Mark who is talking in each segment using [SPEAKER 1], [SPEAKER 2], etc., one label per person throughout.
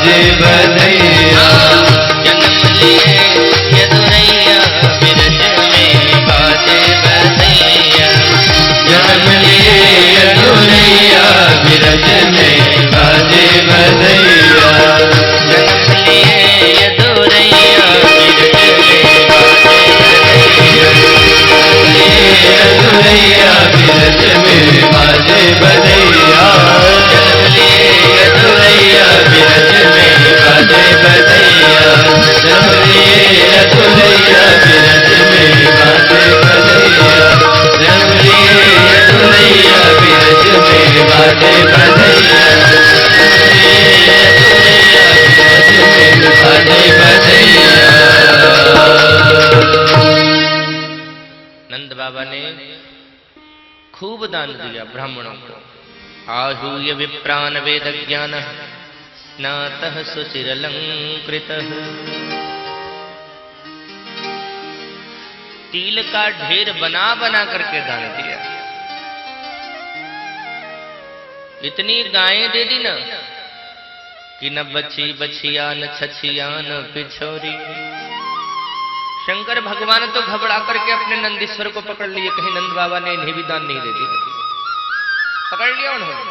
[SPEAKER 1] बाजे बधैया।
[SPEAKER 2] जन्म लिए यदुरैया बिरज में बाजे बधैया।
[SPEAKER 1] जन्म लिए यदुरैया बिरज में बाजे बधैया।
[SPEAKER 2] जन्म लिए यदुरैया बिरज में बाजे बधैया।
[SPEAKER 1] जन्म लिए यदुरैया बिरज में बाजे बधैया। जन्म लिए यदुरैया बिरज में बाजे बधैया। जन्म लिए यदुरैया बिरज में बाजे बधैया।
[SPEAKER 2] नंद बाबा ने खूब दान दिया ब्राह्मणों को। आहूय विप्रान वेद ज्ञान स्नातः सुचिरलंकृतः। तिल का ढेर बना बना करके दान दिया। इतनी गायें दे दी ना कि न बची बछिया न छछिया न पिछोरी। शंकर भगवान तो घबरा करके अपने नंदीश्वर को पकड़ लिए, कहीं नंद बाबा ने इन्हें भी दान नहीं दे दिया। पकड़ लिया उन्होंने।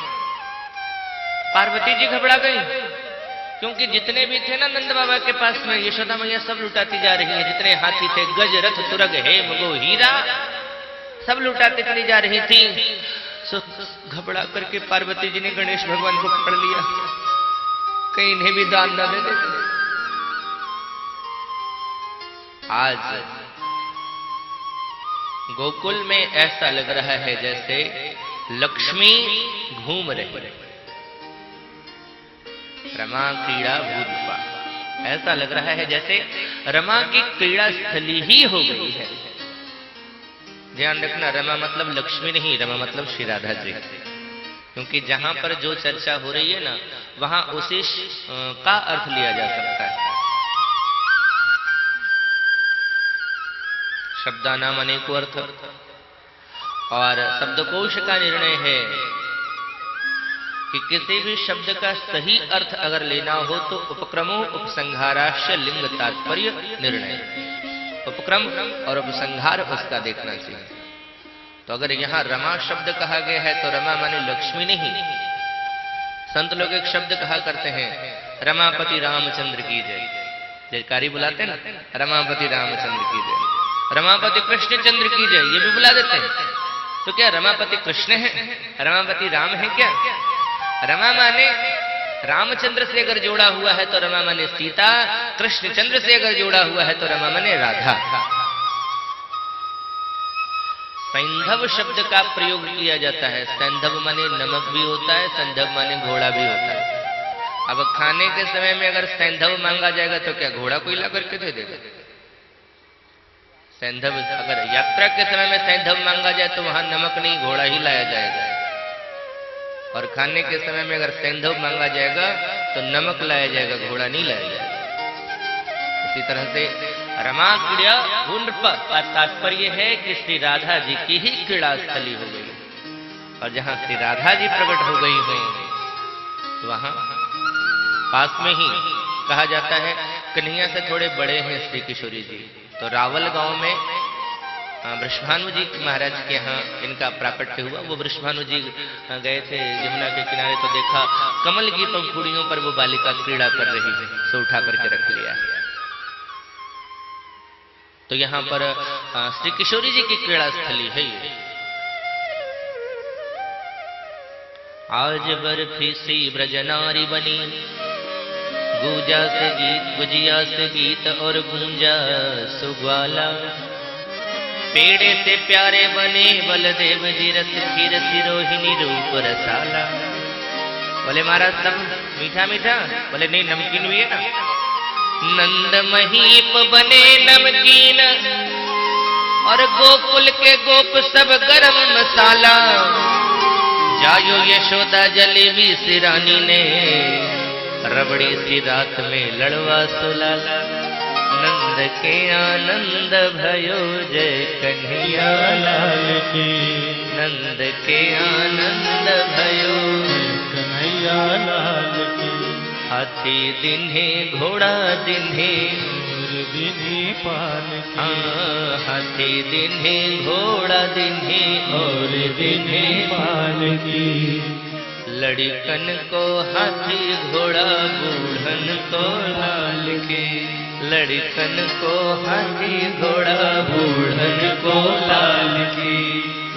[SPEAKER 2] पार्वती जी घबरा गई, क्योंकि जितने भी थे ना नंद बाबा के पास में, यशोदा मैया सब लुटाती जा रही है। जितने हाथी थे, गज रथ तुरग हेम गो हीरा, सब लुटाते चली जा रही थी। सो घबरा करके पार्वती जी ने गणेश भगवान को पकड़ लिया, कहीं इन्हें भी दान न दे देते। आज गोकुल में ऐसा लग रहा है जैसे लक्ष्मी घूम रही, रमा क्रीड़ा भूतपा। ऐसा लग रहा है जैसे रमा की क्रीड़ा स्थली ही हो गई है। ध्यान रखना, रमा मतलब लक्ष्मी नहीं, रमा मतलब श्री राधा जी। क्योंकि जहां पर जो चर्चा हो रही है ना, वहां उसी का अर्थ लिया जा सकता है। शब्दानाम अनेकों अर्थ, और शब्दकोश का निर्णय है कि किसी भी शब्द का सही अर्थ अगर लेना हो तो उपक्रमो उपसंहाराश्य लिंग तात्पर्य निर्णय। उपक्रम और उपसंहार उसका देखना चाहिए। तो अगर यहाँ रमा शब्द कहा गया है तो रमा माने लक्ष्मी नहीं। संत लोग एक शब्द कहा करते हैं, रमापति रामचंद्र की जय। जयकारी बुलाते हैं ना, रमापति रामचंद्र की जय, रमापति कृष्णचंद्र की जय, ये भी बुला देते हैं। तो क्या रमापति कृष्ण है, रमापति राम है क्या? रमा माने रामचंद्र से अगर जोड़ा हुआ है तो रमा माने सीता, कृष्णचंद्र से अगर जोड़ा हुआ है तो रमा माने राधा। सैंधव शब्द का प्रयोग किया जाता है। सैंधव माने नमक भी होता है, सैंधव माने घोड़ा भी होता है। अब खाने के समय में अगर सैंधव मांगा जाएगा तो क्या घोड़ा कोई ला करके दे देगा? सैंधव, अगर यात्रा के समय में सैंधव मांगा जाए तो वहां नमक नहीं घोड़ा ही लाया जाएगा। और खाने के समय में अगर सैंधव मांगा जाएगा तो नमक लाया जाएगा, घोड़ा नहीं लाया जाएगा। इसी तरह से रमा क्रीड़ा भूनृप का तात्पर्य है कि श्री राधा जी की ही क्रीड़ा स्थली हो गई। और जहां श्री राधा जी प्रकट हो गई हो तो वहां पास में ही कहा जाता है, कन्हैया से थोड़े बड़े हैं श्री किशोरी जी। तो रावल गांव में वृषभानु जी महाराज के यहाँ इनका प्राकट्य हुआ। वो वृषभानु जी गए थे यमुना के किनारे, तो देखा कमल की पंखुड़ियों पर वो बालिका क्रीड़ा कर रही है, सो उठा करके रख लिया है। तो यहाँ पर श्री किशोरी जी की क्रीड़ा स्थली है ये। आज बर्फी सी ब्रजनारी बनी, गूंजा से गीत गुजिया से गीत और गूंजा सुग्वाला। पेड़े से प्यारे बने बलदेव जी रस खीर सिरोहिणी रूप रसाला। बोले महाराज सब मीठा मीठा, बोले नहीं नमकीन भी है ना। नंद महीप बने नमकीन और गोकुल के गोप सब गरम मसाला। जायो यशोदा जलेबी सी रानी ने, रबड़ी सी रात में लड़वा सुलाला। नंद के आनंद भयो जय कन्हैया लाल की, नंद के आनंद भयो
[SPEAKER 3] कन्हैया लाल की।
[SPEAKER 2] हाथी दिन्हे घोड़ा दिन्हे
[SPEAKER 1] दिन्हे पालकी,
[SPEAKER 2] हाथी दिन्हे घोड़ा दिन्हे
[SPEAKER 1] और दिन्हे पालकी।
[SPEAKER 2] लड़कन को हाथी घोड़ा बूढ़न को
[SPEAKER 1] लाल की,
[SPEAKER 2] लड़कन को हाथी घोड़ा
[SPEAKER 1] बूढ़न को लाल की,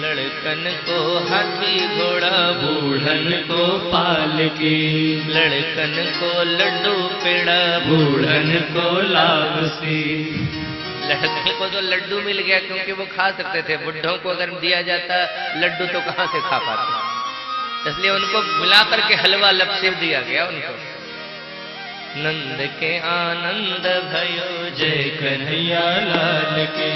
[SPEAKER 2] लड़कन को हाथी घोड़ा
[SPEAKER 1] बूढ़न को पालकी,
[SPEAKER 2] लड़कन को लड्डू पेड़ा
[SPEAKER 1] बूढ़न को लापसी।
[SPEAKER 2] लड़के को तो लड्डू मिल गया क्योंकि वो खा सकते थे, बुढ़ों को अगर दिया जाता लड्डू तो कहाँ से खा पाते, इसलिए उनको मिलाकर के हलवा लपसेब दिया गया उनको। नंद के आनंद भयो
[SPEAKER 1] जय कन्हैया लाल के।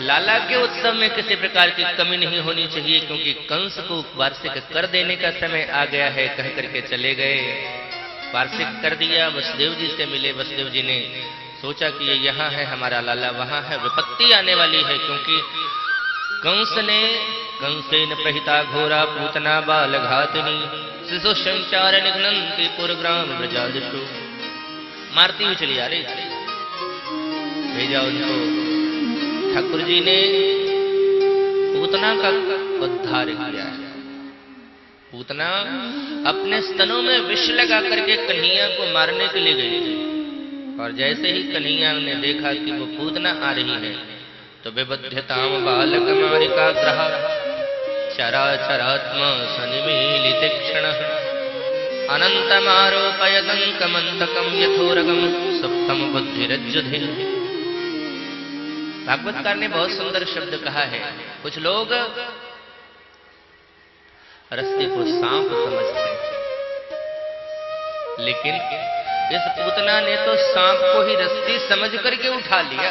[SPEAKER 2] लाला के उत्सव में किसी प्रकार की कमी नहीं होनी चाहिए, क्योंकि कंस को वार्षिक कर देने का समय आ गया है कह करके चले गए। वार्षिक कर दिया, वसुदेव जी से मिले। वसुदेव जी ने सोचा कि ये यहाँ है हमारा लाला, वहां है, विपत्ति आने वाली है, क्योंकि कंस ने कंसेन प्रहिता घोरा पूतना बाल घातनी शिशु संचार निघ्नन्ति पुरग्राम ब्रजादिषु। मारती हुई चली आ रही थी, भेजा उनको। ठाकुर जी ने पूतना का उद्धार किया है। पूतना अपने स्तनों में विष लगा करके कन्हैया को मारने के लिए गई थी, और जैसे ही कन्हैया ने देखा कि वो पूतना आ रही है तो विबध्यताम बालक मारिका ग्रह चराचरात्मा सनिमीलित क्षण अनंतमारोपयतंकमंतकम यथोरगम सुप्तम बुद्धिरज्जुधि। भागवतकार ने बहुत सुंदर शब्द कहा है। कुछ लोग रस्ते को सांप समझते हैं, लेकिन इस पूतना ने तो सांप को ही रस्सी समझ करके उठा लिया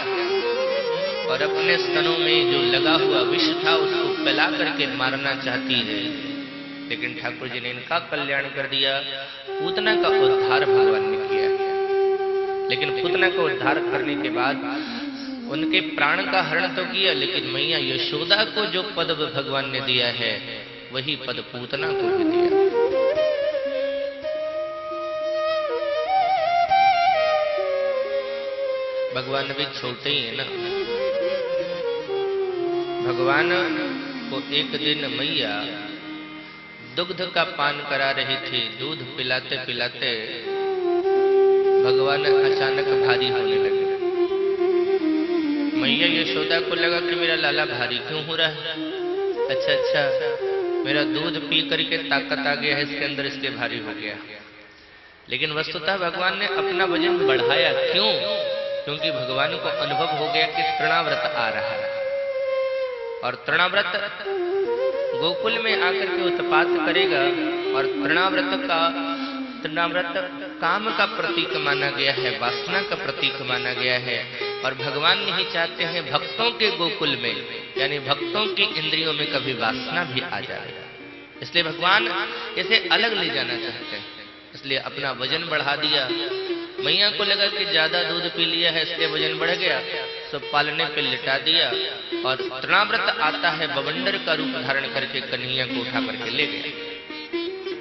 [SPEAKER 2] और अपने स्तनों में जो लगा हुआ विष था उसको पिला करके मारना चाहती है। लेकिन ठाकुर जी ने इनका कल्याण कर दिया। पूतना का उद्धार भगवान ने किया, लेकिन पूतना को उद्धार करने के बाद उनके प्राण का हरण तो किया, लेकिन मैया यशोदा को जो पद भगवान ने दिया है वही पद पूतना को भी दिया। भगवान भी छोटे ही है ना। भगवान को एक दिन मैया दुग्ध का पान करा रही थी। दूध पिलाते पिलाते भगवान अचानक भारी होने लगे। मैया यशोदा को लगा कि मेरा लाला भारी क्यों हो रहा है। अच्छा, मेरा दूध पी करके ताकत आ गया है इसके अंदर, इसलिए भारी हो गया। लेकिन वस्तुतः भगवान ने अपना वजन बढ़ाया। क्यों? क्योंकि भगवान को अनुभव हो गया कि तृणाव्रत आ रहा है, और तृणाव्रत गोकुल में आकर के उत्पात करेगा। और तृणाव्रत काम का प्रतीक माना गया है, वासना का प्रतीक माना गया है। और भगवान नहीं चाहते हैं भक्तों के गोकुल में, यानी भक्तों की इंद्रियों में कभी वासना भी आ जाए, इसलिए भगवान इसे अलग ले जाना चाहते हैं। इसलिए अपना वजन बढ़ा दिया। मैया को लगा कि ज्यादा दूध पी लिया है इसलिए वजन बढ़ गया, सब पालने पे लिटा दिया। और तृणाव्रत आता है बवंडर का रूप धारण करके कन्हैया को उठा करके ले गया।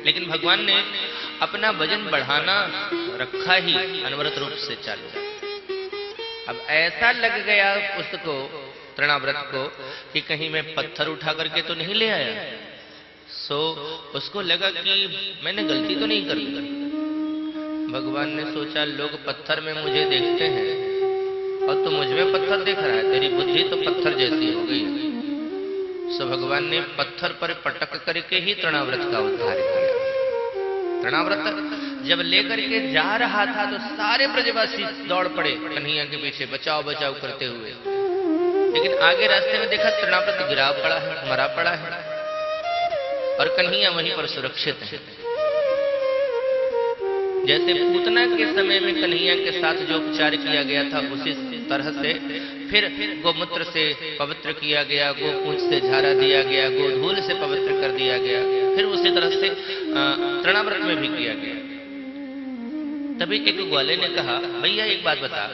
[SPEAKER 2] लेकिन भगवान ने अपना वजन बढ़ाना रखा ही अनवरत रूप से चालू। अब ऐसा लग गया उसको, तृणाव्रत को, कि कहीं मैं पत्थर उठा करके तो नहीं ले आया। उसको लगा कि मैंने गलती तो नहीं कर दी। भगवान ने सोचा लोग पत्थर में मुझे देखते हैं और तू मुझ में पत्थर देख रहा है, तेरी बुद्धि तो पत्थर जैसी हो गई। भगवान ने पत्थर पर पटक करके ही तृणाव्रत का उद्धार किया। तृणाव्रत जब लेकर के जा रहा था तो सारे ब्रजवासी दौड़ पड़े कन्हैया के पीछे, बचाओ बचाओ करते हुए। लेकिन आगे रास्ते में देखा तृणाव्रत गिरा पड़ा है, मरा पड़ा है, और कन्हैया वहीं पर सुरक्षित है। जैसे पूतना के समय में कन्हैया के साथ जो उपचार किया गया था उसी तरह से फिर गोमूत्र से पवित्र किया गया, गोपूंछ से झारा दिया गया, गोधूल से पवित्र कर दिया गया, फिर उसी तरह से तृणाव्रत में भी किया गया। तभी एक ग्वाले ने कहा, भैया एक बात बता,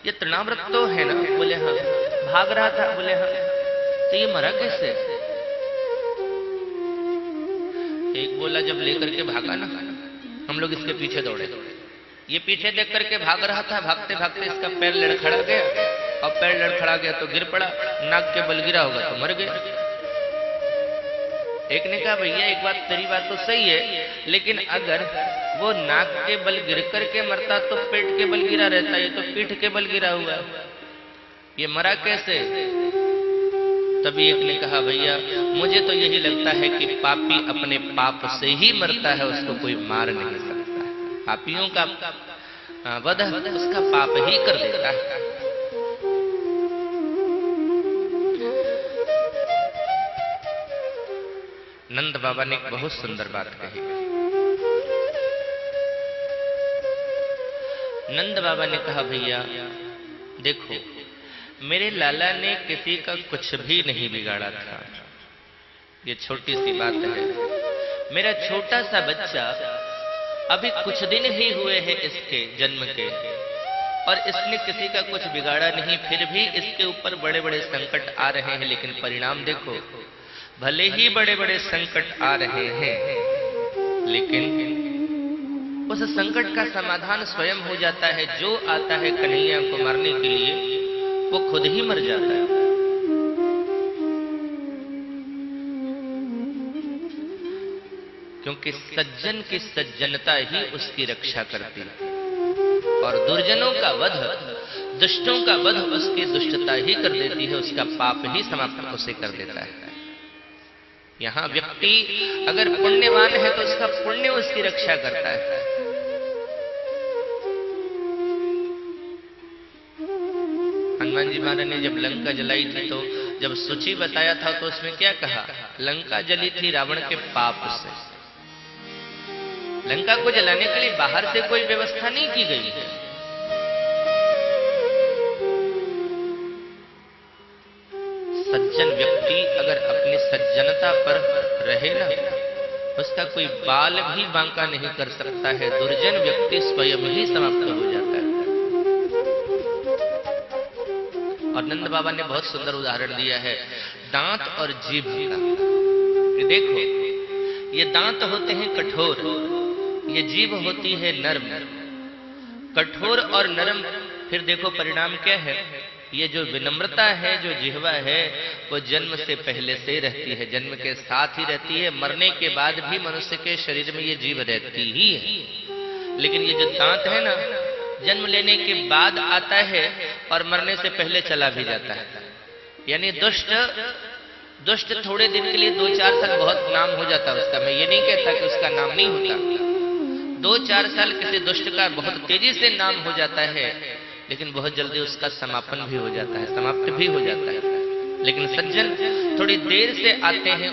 [SPEAKER 2] ये तृणाव्रत तो है ना? बोले हाँ। भाग रहा था? बोले हाँ। तो ये मरा कैसे? एक बोला जब लेकर के भागा ना, हम लोग इसके पीछे दौड़े। ये पीछे देख करके भाग रहा था, भागते भागते इसका पैर लड़खड़ा गया, और पैर लड़खड़ा गया तो गिर पड़ा, नाक के बल गिरा होगा तो मर गया। एक ने कहा भैया एक बात, तेरी बात तो सही है, लेकिन अगर वो नाक के बल गिर करके मरता तो पेट के बल गिरा रहता, ये तो पीठ के बल गिरा हुआ, ये मरा कैसे? तभी एक ने कहा भैया मुझे तो यही लगता है कि पापी अपने पाप से ही मरता है, उसको कोई मार नहीं सकता। पापियों का वध उसका पाप ही कर देता है। नंद बाबा ने एक बहुत सुंदर बात कही। नंद बाबा ने कहा भैया देखो, मेरे लाला ने किसी का कुछ भी नहीं बिगाड़ा था, ये छोटी सी बात है। मेरा छोटा सा बच्चा, अभी कुछ दिन ही हुए हैं इसके जन्म के, और इसने किसी का कुछ बिगाड़ा नहीं, फिर भी इसके ऊपर बड़े बड़े संकट आ रहे हैं, लेकिन परिणाम देखो, भले ही बड़े बड़े संकट आ रहे हैं, लेकिन उस संकट का समाधान स्वयं हो जाता है। जो आता है कन्हैया को मारने के लिए वो खुद ही मर जाता है। क्योंकि सज्जन की सज्जनता ही उसकी रक्षा करती है, और दुर्जनों का वध, दुष्टों का वध उसकी दुष्टता ही कर देती है, उसका पाप ही समाप्त उसे कर देता है। यहां व्यक्ति अगर पुण्यवान है तो उसका पुण्य उसकी रक्षा करता है। हनुमान जी महाराज ने जब लंका जलाई थी तो जब सूची बताया था तो उसमें क्या कहा? लंका जली थी रावण के पाप से। लंका को जलाने के लिए बाहर से कोई व्यवस्था नहीं की गई है। सज्जन व्यक्ति अगर अपनी सज्जनता पर रहे ना, उसका कोई बाल भी बांका नहीं कर सकता है। दुर्जन व्यक्ति स्वयं ही समाप्त हो जाता है। और नंद बाबा ने बहुत सुंदर उदाहरण दिया है दांत और जीभ का। ये देखो, ये दांत होते हैं कठोर, ये जीभ होती है नरम। कठोर और नरम, फिर देखो परिणाम क्या है। ये जो विनम्रता है, जो जिह्वा है, वो जन्म से पहले से रहती है, जन्म के साथ ही रहती है। मरने के बाद भी मनुष्य के शरीर में ये जीभ रहती ही है। लेकिन ये जो दांत है ना, जन्म लेने के बाद आता है और मरने से पहले चला भी जाता है। यानी दुष्ट थोड़े दिन के लिए 2-4 साल बहुत नाम हो जाता है उसका। मैं ये नहीं कहता कि उसका नाम नहीं होता। 2-4 साल किसी दुष्ट का बहुत तेजी से नाम हो जाता है, लेकिन बहुत जल्दी उसका समापन भी हो जाता है, समाप्त भी हो जाता है। लेकिन सज्जन थोड़ी देर से आते हैं,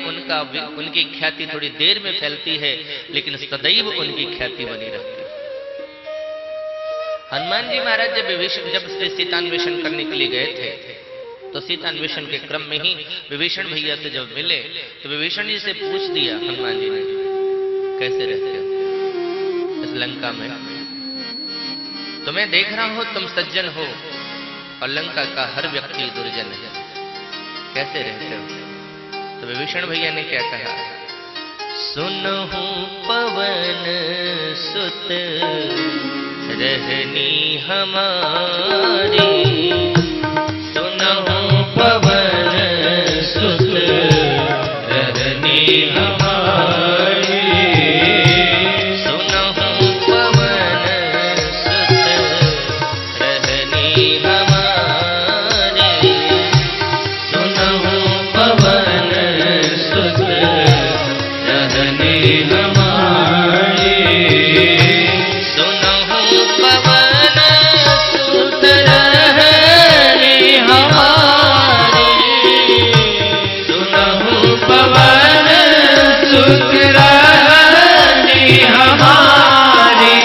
[SPEAKER 2] उनकी ख्याति थोड़ी देर में फैलती है, लेकिन सदैव उनकी ख्याति बनी रहती है। हनुमान जी महाराज जब सीतान्वेषण करने के लिए गए थे, तो सीतान्वेषण के क्रम में ही विभीषण भैया से जब मिले तो विभीषण जी से पूछ दिया हनुमान जी ने, कैसे रहते हो इस लंका में? तो मैं देख रहा हूं तुम सज्जन हो और लंका का हर व्यक्ति दुर्जन है, कैसे रहते हो? तो विभीषण भैया ने क्या कहा? सुनहु पवन सुत रहनी हमारी, सुनहु पवन सुत रहनी हमारी, सुनहु पवन सुत रहनी हमारी, सुनहु पवन सुत रहनी हमारी, सुनहु पवन सुत रहनी हमारी, सुनहु पवन सुत रहनी हमारी,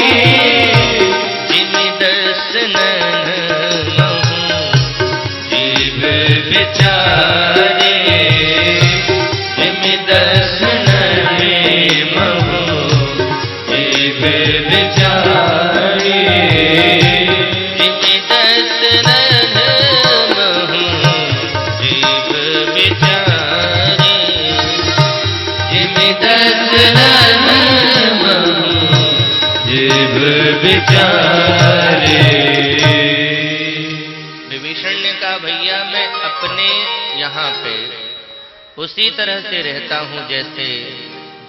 [SPEAKER 2] जिन दर्शन जीव विचारे, जिन दर्शन जीव विचारे, जिन दर्शन जीव विचारे, जिन दर्शन
[SPEAKER 1] विचारे।
[SPEAKER 2] विभीषण ने कहा भैया मैं अपने यहाँ पे उसी तरह से रहता हूं जैसे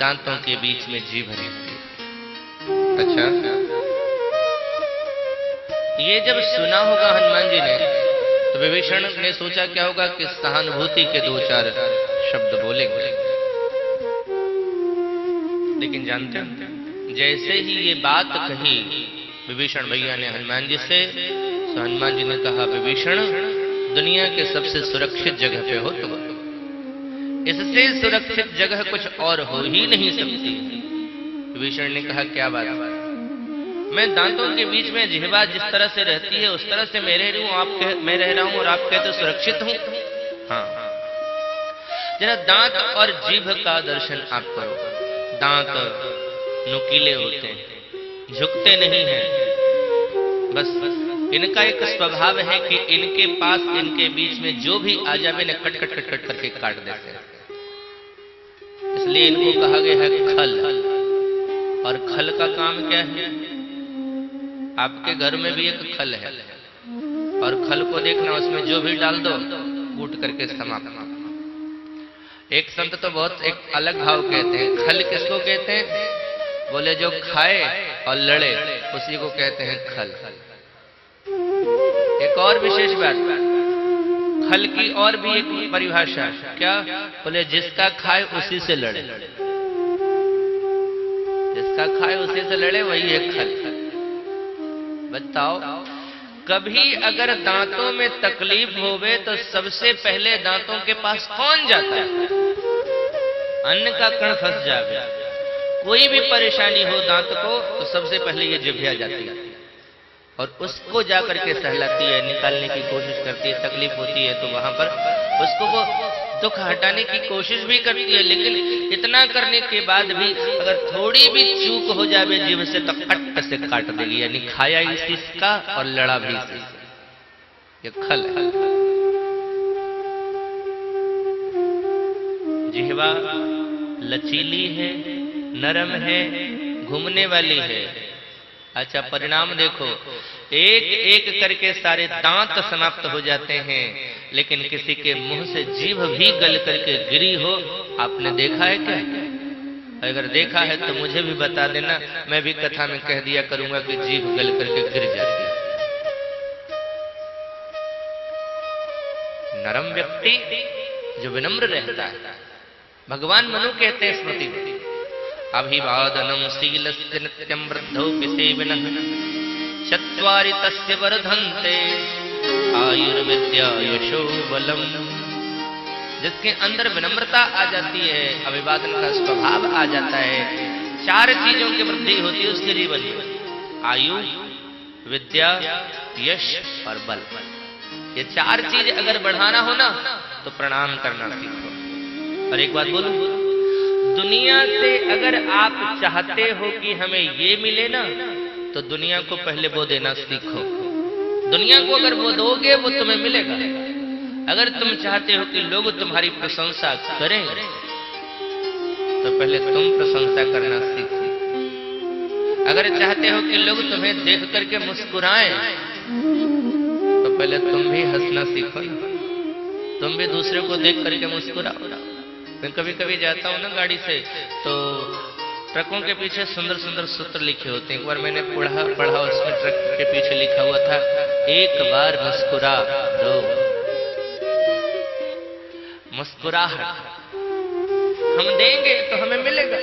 [SPEAKER 2] दांतों के बीच में जीभ रहती है। अच्छा, ये जब सुना होगा हनुमान जी ने तो विभीषण ने सोचा क्या होगा कि सहानुभूति के दो चार शब्द बोलेंगे। लेकिन जानते हैं जैसे ही ये बात कही विभीषण भैया ने हनुमान जी से, तो हनुमान जी ने कहा विभीषण दुनिया के सबसे सुरक्षित जगह पे हो तुम, इससे सुरक्षित जगह कुछ और हो ही नहीं सकती। विभीषण ने कहा क्या बात, मैं दांतों के बीच में जिह्वा जिस तरह से रहती है उस तरह से मैं रह रहा हूं, मैं रह रहा हूं और आप कहते सुरक्षित हूं। हाँ, जरा दांत और जीभ का दर्शन आप करो। दांत नुकीले होते हैं, झुकते नहीं हैं, बस इनका एक स्वभाव है कि इनके पास इनके बीच में जो भी आ जावे न कट कट कट कट करके काट देते हैं। इसलिए इनको कहा गया है खल। और खल का काम क्या है? आपके घर में भी एक खल है और खल को देखना, उसमें जो भी डाल दो कूट करके समाप्त। एक संत तो बहुत एक अलग भाव कहते हैं, खल किसको कहते हैं? बोले जो खाए और लड़े उसी को कहते हैं खल। एक और विशेष बात, खल की और भी एक परिभाषा, क्या? बोले जिसका खाए उसी से लड़े, जिसका खाए उसी से लड़े वही है खल। बताओ कभी अगर दांतों में तकलीफ होवे तो सबसे पहले दांतों के पास कौन जाता है? अन्न का कण फंस जावे, कोई भी परेशानी हो दांत को तो सबसे पहले ये जिभ्या जाती है और उसको जाकर के सहलाती है, निकालने की कोशिश करती है। तकलीफ होती है तो वहां पर उसको वो दुख हटाने की कोशिश भी करती है, लेकिन इतना करने के बाद भी अगर थोड़ी भी चूक हो जाए जीभ से तो कट से काट देगी। यानी खाया इसी का और लड़ा भी इसी से। ये खल है। जिह्वा लचीली है, नरम है, घूमने वाली है। अच्छा, परिणाम देखो, एक एक करके सारे दांत समाप्त हो जाते हैं, लेकिन किसी के मुंह से जीभ भी गल करके गिरी हो, आपने देखा है क्या? अगर देखा है तो मुझे भी बता देना, मैं भी कथा में कह दिया करूंगा कि जीभ गल करके गिर जाती है। नरम व्यक्ति जो विनम्र रहता है, भगवान मनु कहते हैं स्मृति में, अभिवादनम शीलस्य नित्यं वृद्धोऽपि सेविनः चत्वारि तस्य वर्धन्ते आयुर्विद्या यशो बलम। जिसके अंदर विनम्रता आ जाती है, अभिवादन का स्वभाव आ जाता है, चार चीजों की वृद्धि होती है उसके जीवन में, आयु, विद्या, यश और बल। ये चार चीज अगर बढ़ाना हो ना तो प्रणाम करना सीखो। और एक बात बोलूं, दुनिया से अगर आप चाहते हो कि हमें ये मिले ना तो दुनिया को पहले वो देना सीखो। दुनिया को अगर वो दोगे वो तुम्हें मिलेगा। अगर तुम चाहते हो कि लोग तुम्हारी प्रशंसा करें तो पहले तुम प्रशंसा करना सीखो। अगर चाहते हो कि लोग तुम्हें देख करके मुस्कुराएं तो पहले तुम भी हंसना सीखो। तुम भी दूसरे को देख करके मुस्कुराओ। मैं कभी कभी जाता हूँ ना गाड़ी से, तो ट्रकों के पीछे सुंदर सुंदर सूत्र लिखे होते हैं। एक बार मैंने पढ़ा उसमें ट्रक के पीछे लिखा हुआ था, एक बार मुस्कुरा दो। मुस्कुराहट हम देंगे तो हमें मिलेगा।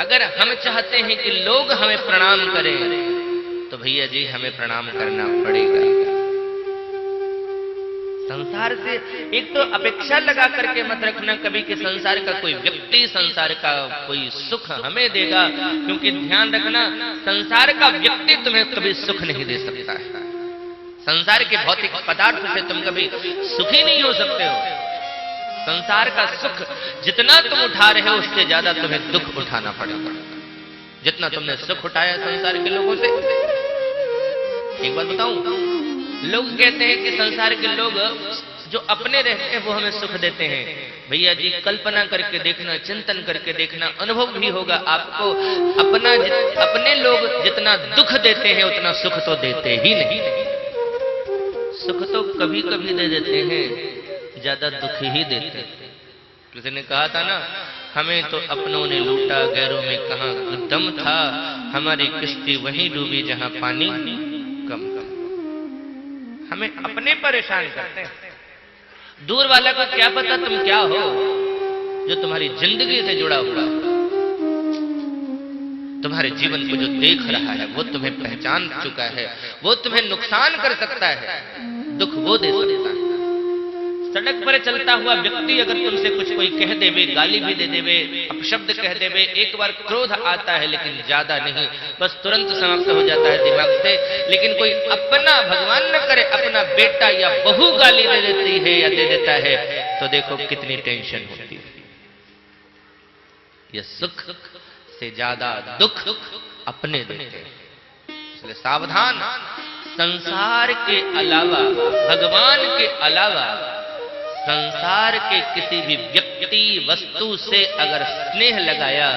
[SPEAKER 2] अगर हम चाहते हैं कि लोग हमें प्रणाम करें तो भैया जी हमें प्रणाम करना पड़ेगा। संसार से एक तो अपेक्षा लगा करके मत रखना कभी कि संसार का कोई व्यक्ति, संसार का कोई सुख हमें देगा, क्योंकि ध्यान रखना संसार का व्यक्ति तुम्हें कभी सुख नहीं दे सकता है। संसार के भौतिक पदार्थ से तुम कभी सुखी नहीं हो सकते हो। संसार का सुख जितना तुम उठा रहे हो उससे ज्यादा तुम्हें दुख उठाना पड़ेगा, जितना तुमने सुख उठाया संसार के लोगों से। एक बात बताऊं, लोग कहते हैं कि संसार के लोग जो अपने रहते हैं वो हमें सुख देते हैं। भैया जी कल्पना करके देखना, चिंतन करके देखना, अनुभव भी होगा आपको। अपने लोग जितना दुख देते हैं उतना सुख तो देते ही नहीं। सुख तो कभी कभी दे देते हैं, ज्यादा दुख ही देते हैं। किसी ने कहा था ना, हमें तो अपनों ने लूटा, गैरों में कहां दम था, हमारी किश्ती वहीं डूबी जहां पानी कम। हमें अपने परेशान करते हैं, दूर वाला को क्या पता तुम क्या हो। जो तुम्हारी जिंदगी से जुड़ा हुआ, तुम्हारे जीवन को जो देख रहा है, वो तुम्हें पहचान चुका है, वो तुम्हें नुकसान कर सकता है, दुख वो दे सकता है। सड़क पर चलता हुआ व्यक्ति अगर तुमसे कुछ कोई कह देवे, गाली भी दे देवे, अपशब्द कह देवे, एक बार क्रोध आता है लेकिन ज्यादा नहीं, बस तुरंत समाप्त हो जाता है दिमाग से। लेकिन कोई अपना, भगवान न करे, अपना बेटा या बहू गाली दे देती है या दे देता है तो देखो कितनी टेंशन होती है। यह सुख से ज्यादा दुख अपने देते हैं, इसलिए सावधान। संसार के अलावा, भगवान के अलावा संसार के किसी भी व्यक्ति वस्तु से अगर स्नेह लगाया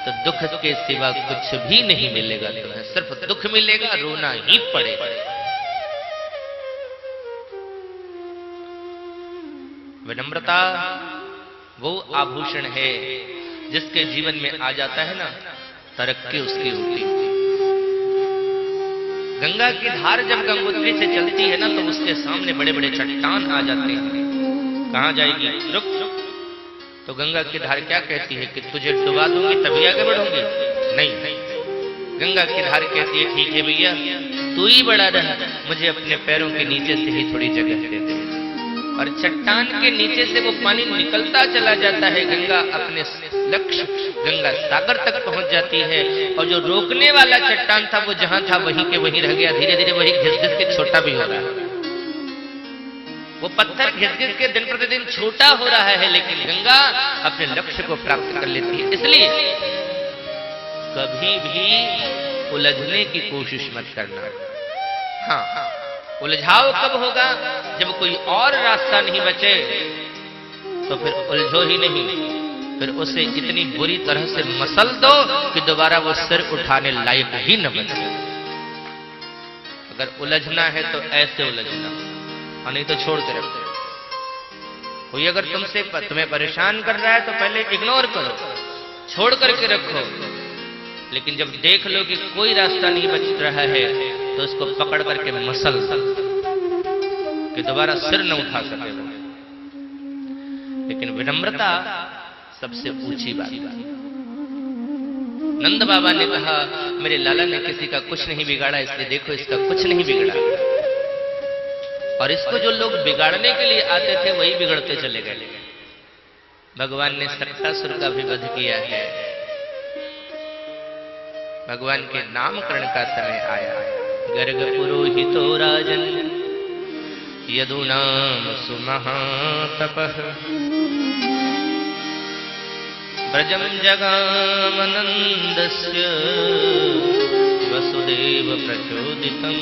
[SPEAKER 2] तो दुख के सिवा कुछ भी नहीं मिलेगा तुम्हें, सिर्फ दुख मिलेगा, रोना ही पड़ेगा। विनम्रता वो आभूषण है जिसके जीवन में आ जाता है ना, तरक्की उसकी होती है। गंगा की धार जब गंगोत्री से चलती है ना तो उसके सामने बड़े बड़े चट्टान आ जाते हैं। कहां जाएगी? रुक। तो गंगा की धार क्या कहती है कि तुझे डुबा दूंगी तभी आगे बढ़ूंगी? नहीं, गंगा की धार कहती है ठीक है भैया तू ही बड़ा रह, मुझे अपने पैरों के नीचे से ही थोड़ी जगह दे दे। और चट्टान के नीचे से वो पानी निकलता चला जाता है। गंगा अपने लक्ष्य गंगा सागर तक पहुंच जाती है, और जो रोकने वाला चट्टान था वो जहां था वहीं के वहीं रह गया। धीरे धीरे वही घिस घिस के छोटा भी हो रहा है। वो पत्थर घिस घिस के दिन प्रतिदिन छोटा हो रहा है, लेकिन गंगा अपने लक्ष्य को प्राप्त कर लेती है। इसलिए कभी भी उलझने की कोशिश मत करना। हाँ, उलझाव कब होगा? जब कोई और रास्ता नहीं बचे तो फिर उलझो ही नहीं, फिर उसे इतनी बुरी तरह से मसल दो कि दोबारा वो सिर उठाने लायक ही न बचे। अगर उलझना है तो ऐसे उलझना, और नहीं तो छोड़ते रखो। कोई अगर तुम्हें परेशान कर रहा है तो पहले इग्नोर करो, छोड़ करके रखो। लेकिन जब देख लो कि कोई रास्ता नहीं बच रहा है तो उसको पकड़ करके मसल कि दोबारा सिर न उठा सके। लेकिन विनम्रता सबसे ऊंची बात है। नंद बाबा ने कहा मेरे लाला ने किसी का कुछ नहीं बिगाड़ा, इसलिए देखो इसका कुछ नहीं बिगड़ा। और इसको जो लोग बिगाड़ने के लिए आते थे वही बिगड़ते चले गए। भगवान ने सक्तासुर का भी वध किया है। भगवान के नामकरण का समय आया। गर्ग पुरोहितो राजन यदुनाम सुमहातपः ब्रजम जगामनन्दस्य वसुदेव प्रचोदितम्।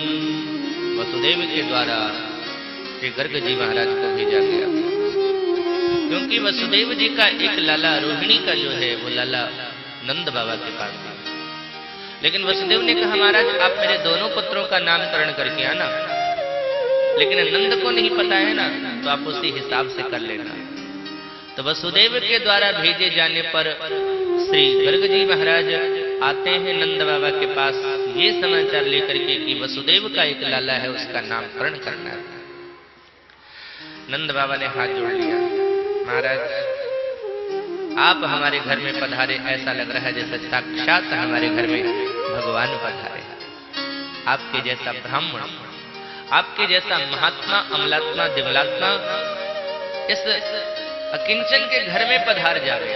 [SPEAKER 2] वसुदेव के द्वारा श्री गर्ग जी महाराज को भेजा गया, क्योंकि वसुदेव जी का एक लाला रोहिणी का जो है वो लाला नंद बाबा के पास था। लेकिन वसुदेव ने कहा महाराज आप मेरे दोनों पुत्रों का नामकरण करके आना, लेकिन नंद को नहीं पता है ना, तो आप उसी हिसाब से कर लेना। तो वसुदेव के द्वारा भेजे जाने पर श्री गर्ग जी महाराज आते हैं नंद बाबा के पास ये समाचार लेकर के कि वसुदेव का एक लाला है, उसका नामकरण करना है। नंद बाबा ने हाथ जोड़ लिया, महाराज आप हमारे घर में पधारे, ऐसा लग रहा है जैसे साक्षात हमारे घर में भगवान पधारे। आपके जैसा ब्राह्मण, आपके जैसा महात्मा, अमलात्मा, दिवलात्मा इस अकिंचन के घर में पधार जावे।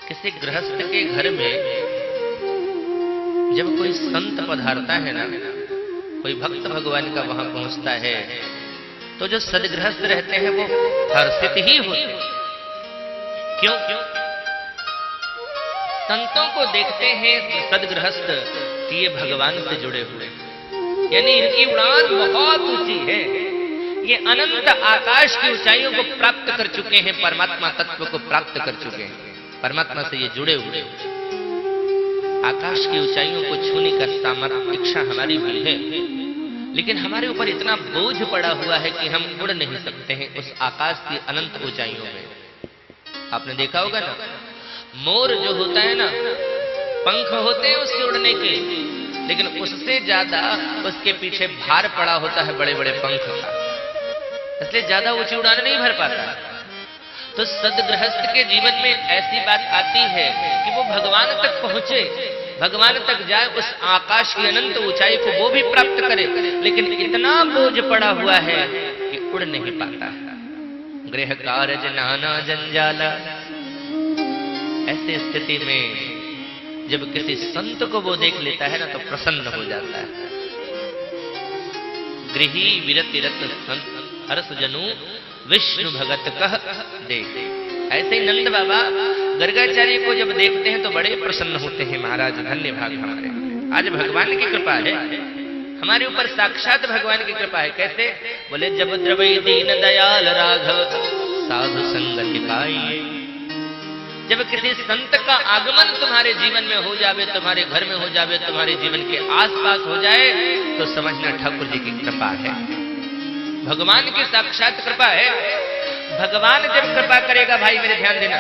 [SPEAKER 2] किसी गृहस्थ के घर में जब कोई संत पधारता है ना, कोई भक्त भगवान का वहां पहुंचता है, तो जो सदगृहस्थ रहते हैं वो हर्षित ही होते। क्यों? संतों को देखते हैं सदगृहस्थ कि ये भगवान से जुड़े हुए, यानी इनकी उड़ान बहुत ऊंची है, ये अनंत आकाश की ऊंचाइयों को प्राप्त कर चुके हैं, परमात्मा तत्व को प्राप्त कर चुके हैं, परमात्मा से ये जुड़े हुए। आकाश की ऊंचाइयों को छूने का सामर्थ्य, इच्छा हमारी भी है, लेकिन हमारे ऊपर इतना बोझ पड़ा हुआ है कि हम उड़ नहीं सकते हैं उस आकाश की अनंत ऊंचाइयों में। आपने देखा होगा ना, मोर जो होता है ना, पंख होते हैं उसके उड़ने के, लेकिन उससे ज्यादा उसके पीछे भार पड़ा होता है बड़े बड़े पंख का, इसलिए ज्यादा ऊंची उड़ान नहीं भर पाता। तो सदगृहस्थ के जीवन में ऐसी बात आती है कि वो भगवान तक पहुंचे, भगवान तक जाए, उस आकाश की अनंत ऊंचाई को वो भी प्राप्त करे, लेकिन इतना बोझ पड़ा हुआ है कि उड़ नहीं पाता। गृह कार्य नाना जंजाला, ऐसी स्थिति में जब किसी संत को वो देख लेता है ना तो प्रसन्न हो जाता है। गृही विरति रत संत हरस जनू विष्णु भगत कह दे। ऐसे ही नंद बाबा गर्गाचार्य को जब देखते हैं तो बड़े प्रसन्न होते हैं। महाराज धन्य भाग हमारे, आज भगवान की कृपा है हमारे ऊपर, साक्षात भगवान की कृपा है। कैसे? बोले जब द्रवई दीन दयाल राघव साधु संगति पाई। जब किसी संत का आगमन तुम्हारे जीवन में हो जावे, तुम्हारे घर में हो जावे, तुम्हारे जीवन के आसपास हो जाए, तो समझना ठाकुर जी की कृपा है, भगवान की साक्षात कृपा है। भगवान जब कृपा करेगा, भाई मेरे ध्यान देना,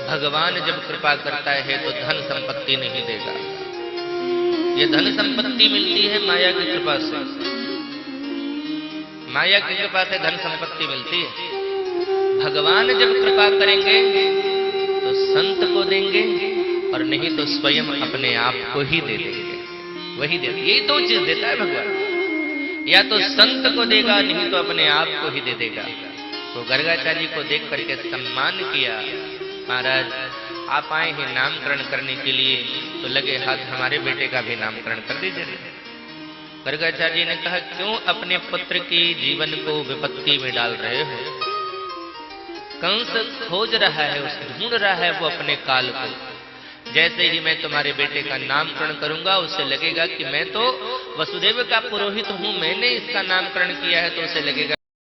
[SPEAKER 2] भगवान जब कृपा करता है तो धन संपत्ति नहीं देगा। ये धन संपत्ति मिलती है माया की कृपा से, माया की कृपा से धन संपत्ति मिलती है। भगवान जब कृपा करेंगे तो संत को देंगे, और नहीं तो स्वयं अपने आप को ही दे देंगे, वही दे देंगे। यही दो चीज देता है भगवान, या तो संत को देगा, नहीं तो अपने आप को ही दे देगा। तो गर्गाचार्य को देख करके सम्मान किया। महाराज आप आए हैं नामकरण करने के लिए, तो लगे हाथ हमारे बेटे का भी नामकरण कर दीजिए। गर्गाचार्य ने कहा, क्यों अपने पुत्र की जीवन को विपत्ति में डाल रहे हो? कंस खोज रहा है, उसे ढूंढ रहा है वो अपने काल को। जैसे ही मैं तुम्हारे बेटे का नामकरण करूंगा, उससे लगेगा कि मैं तो वसुदेव का पुरोहित हूं, मैंने इसका नामकरण किया है, तो उसे लगेगा